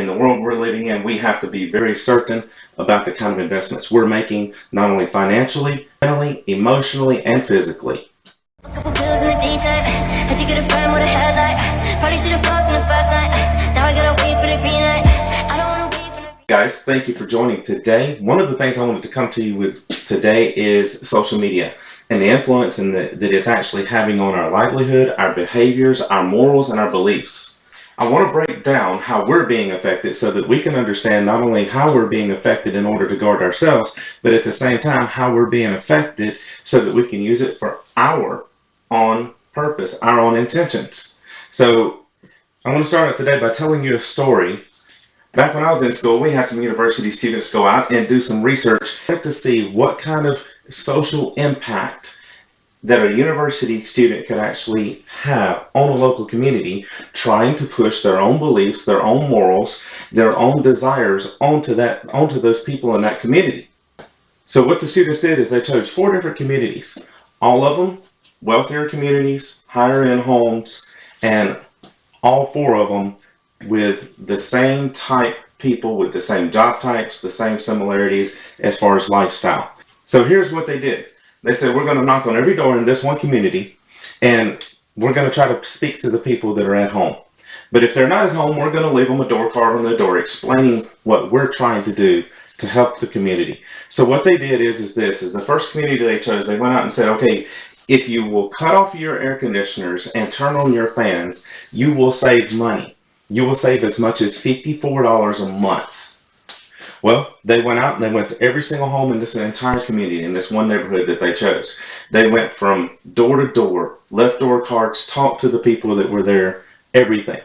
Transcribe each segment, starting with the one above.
in the world we're living in, we have to be very certain about the kind of investments we're making, not only financially, mentally, emotionally, and physically. Couple pills in the daytime. How'd you get a friend with a headlight? Probably should have fucked in the first night. Now I gotta wait for the green light. I don't wanna wait for the Guys, thank you for joining today. One of the things I wanted to come to you with today is social media and the influence that it's actually having on our livelihood, our behaviors, our morals, and our beliefs. I want to break down how we're being affected so that we can understand not only how we're being affected in order to guard ourselves, but at the same time how we're being affected so that we can use it for our own purpose, our own intentions. So I want to start out today by telling you a story. Back when I was in school, we had some university students go out and do some research to see what kind of social impact that a university student could actually have on a local community, trying to push their own beliefs, their own morals, their own desires onto those people in that community. So what the students did is they chose 4 different communities, all of them wealthier communities, higher end homes, and all 4 of them with the same type people, with the same job types, the same similarities as far as lifestyle. So here's what they did. They said, we're going to knock on every door in this one community, and we're going to try to speak to the people that are at home. But if they're not at home, we're going to leave them a door card on the door explaining what we're trying to do to help the community. So what they did is the first community they chose, they went out and said, okay, if you will cut off your air conditioners and turn on your fans, you will save money. You will save as much as $54 a month. Well, they went out and they went to every single home in this entire community, in this one neighborhood that they chose. They went from door to door, left door cards, talked to the people that were there, everything.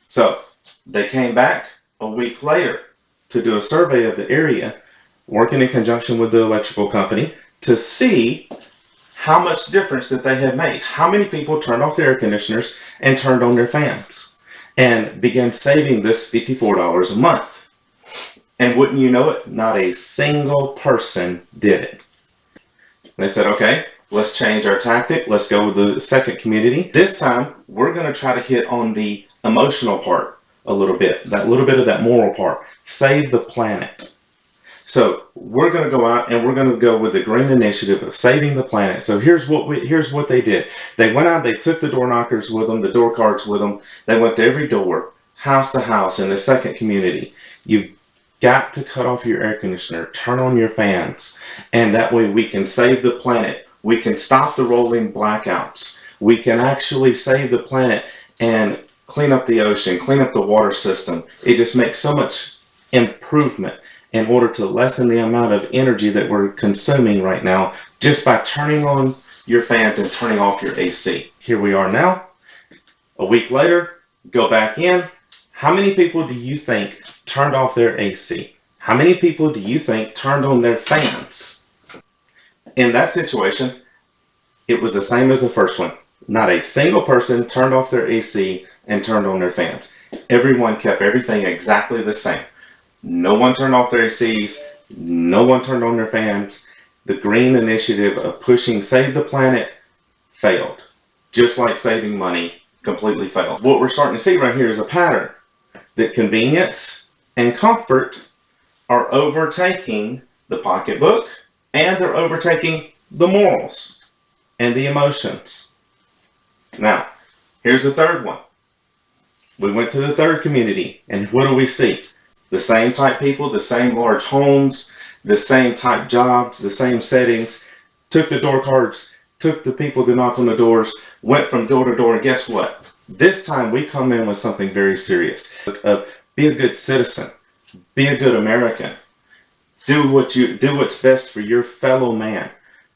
So they came back a week later to do a survey of the area, working in conjunction with the electrical company, to see how much difference that they had made. How many people turned off their air conditioners and turned on their fans and began saving this $54 a month. And wouldn't you know it, not a single person did it. They said, okay, let's change our tactic. Let's go with the second community. This time, we're going to try to hit on the emotional part a little bit of that moral part. Save the planet. So we're going to go out and we're going to go with the green initiative of saving the planet. So here's what they did. They went out, they took the door knockers with them, the door cards with them. They went to every door, house to house in the second community. You've got to cut off your air conditioner, turn on your fans, and that way we can save the planet. We can stop the rolling blackouts. We can actually save the planet and clean up the ocean, clean up the water system. It just makes so much improvement in order to lessen the amount of energy that we're consuming right now just by turning on your fans and turning off your AC. Here we are now, a week later, go back in. How many people do you think turned off their AC? How many people do you think turned on their fans? In that situation, it was the same as the first one. Not a single person turned off their AC and turned on their fans. Everyone kept everything exactly the same. No one turned off their ACs. No one turned on their fans. The green initiative of pushing Save the Planet failed. Just like saving money completely failed. What we're starting to see right here is a pattern that convenience and comfort are overtaking the pocketbook, and they're overtaking the morals and the emotions. Now, here's the third one. We went to the third community, and what do we see? The same type people, the same large homes, the same type jobs, the same settings, took the door cards, took the people to knock on the doors, went from door to door, and guess what? This time we come in with something very serious. Be a good citizen. Be a good American. Do what's best for your fellow man.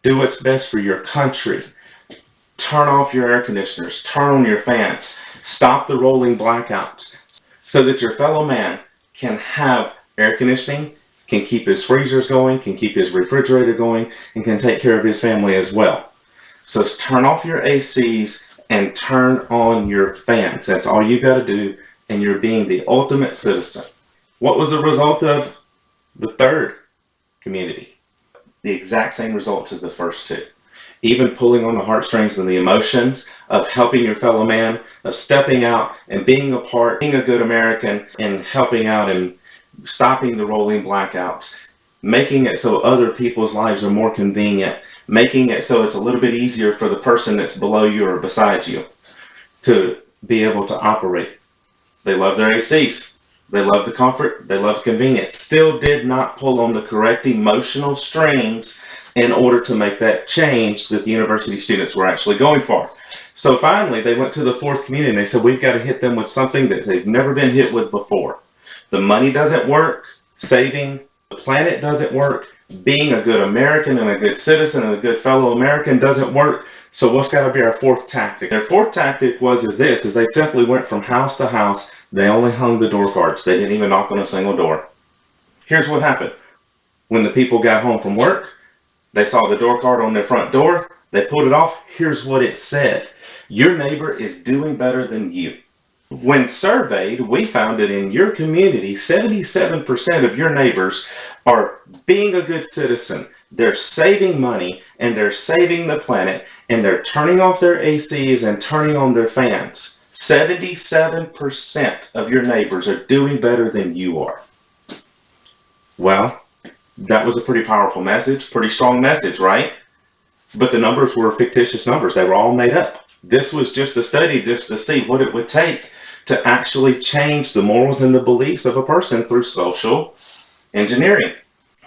Do what's best for your country. Turn off your air conditioners. Turn on your fans. Stop the rolling blackouts so that your fellow man can have air conditioning, can keep his freezers going, can keep his refrigerator going, and can take care of his family as well. So turn off your ACs and turn on your fans. That's all you got to do, and you're being the ultimate citizen. What was the result of the third community? The exact same results as the first two. even pulling on the heartstrings and the emotions of helping your fellow man, of stepping out and being a part, being a good American, and helping out and stopping the rolling blackouts, making it so other people's lives are more convenient, making it so it's a little bit easier for the person that's below you or beside you to be able to operate. They love their ACs. They love the comfort. They love convenience. Still did not pull on the correct emotional strings in order to make that change that the university students were actually going for. So finally, they went to the fourth community and they said, we've got to hit them with something that they've never been hit with before. The money doesn't work. Saving the planet doesn't work. Being a good American and a good citizen and a good fellow American doesn't work. So what's got to be our fourth tactic? Their fourth tactic is they simply went from house to house. They only hung the door cards. They didn't even knock on a single door. Here's what happened. When the people got home from work, they saw the door card on their front door. They pulled it off. Here's what it said. Your neighbor is doing better than you. When surveyed, we found that in your community, 77% of your neighbors are being a good citizen. They're saving money and they're saving the planet and they're turning off their ACs and turning on their fans. 77% of your neighbors are doing better than you are. Well, that was a pretty powerful message, pretty strong message, right? But the numbers were fictitious numbers. They were all made up. This was just a study just to see what it would take to actually change the morals and the beliefs of a person through social engineering.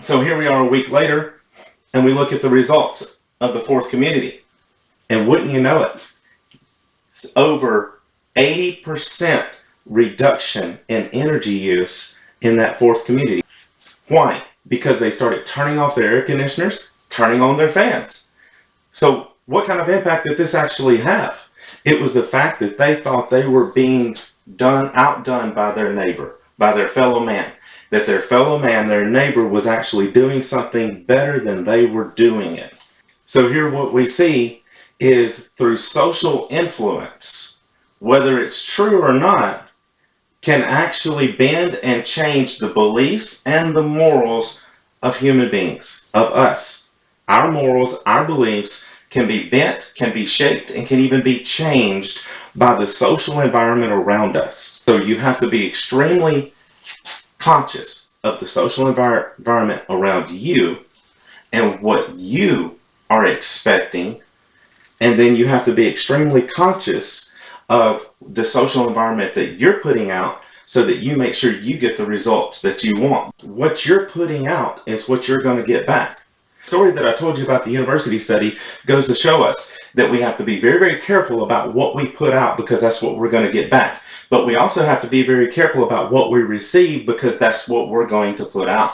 So here we are a week later, and we look at the results of the fourth community. And wouldn't you know it, it's over 80% reduction in energy use in that fourth community. Why? Because they started turning off their air conditioners, turning on their fans. So what kind of impact did this actually have? It was the fact that they thought they were being outdone by their neighbor, by their fellow man. That their fellow man, their neighbor, was actually doing something better than they were doing it. So here what we see is through social influence, whether it's true or not, can actually bend and change the beliefs and the morals of human beings, of us. Our morals, our beliefs can be bent, can be shaped, and can even be changed by the social environment around us. So you have to be extremely conscious of the social environment around you and what you are expecting. And then you have to be extremely conscious of the social environment that you're putting out so that you make sure you get the results that you want. What you're putting out is what you're going to get back. The story that I told you about the university study goes to show us that we have to be very, very careful about what we put out because that's what we're going to get back. But we also have to be very careful about what we receive because that's what we're going to put out.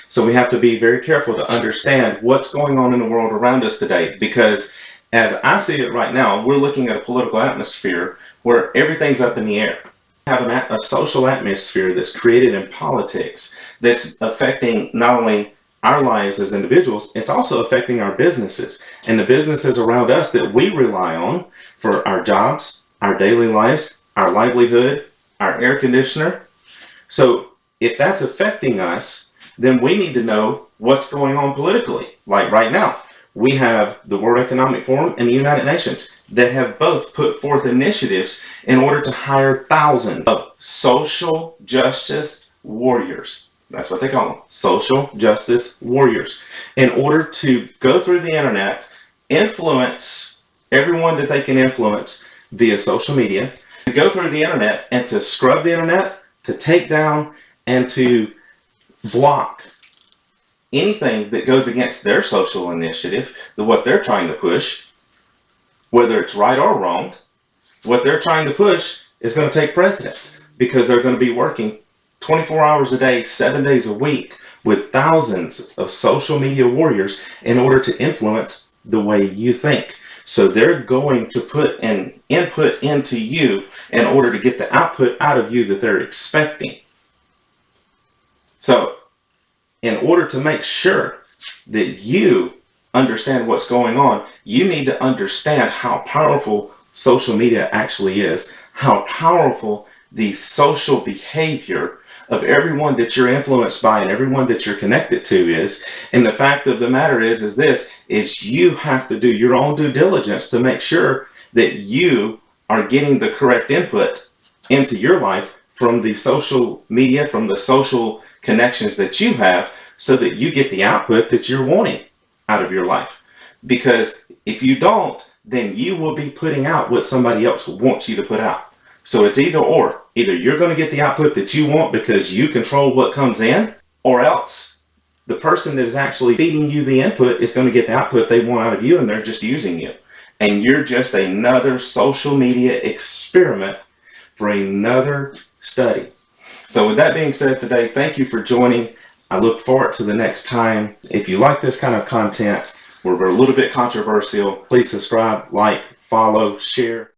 So we have to be very careful to understand what's going on in the world around us today, because as I see it right now, we're looking at a political atmosphere where everything's up in the air. We have a social atmosphere that's created in politics that's affecting not only our lives as individuals, it's also affecting our businesses and the businesses around us that we rely on for our jobs, our daily lives, our livelihood, our air conditioner. So if that's affecting us, then we need to know what's going on politically. Like right now, we have the World Economic Forum and the United Nations that have both put forth initiatives in order to hire thousands of social justice warriors. That's what they call them, social justice warriors, in order to go through the internet, influence everyone that they can influence via social media, to go through the internet and to scrub the internet, to take down and to block anything that goes against their social initiative, what they're trying to push, whether it's right or wrong. What they're trying to push is going to take precedence because they're going to be working 24 hours a day, 7 days a week with thousands of social media warriors in order to influence the way you think. So they're going to put an input into you in order to get the output out of you that they're expecting. So in order to make sure that you understand what's going on, you need to understand how powerful social media actually is, how powerful the social behavior of everyone that you're influenced by and everyone that you're connected to is. And the fact of the matter is this, is you have to do your own due diligence to make sure that you are getting the correct input into your life from the social media, from the social connections that you have, so that you get the output that you're wanting out of your life. Because if you don't, then you will be putting out what somebody else wants you to put out. So it's either or. Either you're going to get the output that you want because you control what comes in, or else the person that is actually feeding you the input is going to get the output they want out of you, and they're just using you. And you're just another social media experiment for another study. So with that being said today, thank you for joining. I look forward to the next time. If you like this kind of content, we're a little bit controversial, please subscribe, like, follow, share.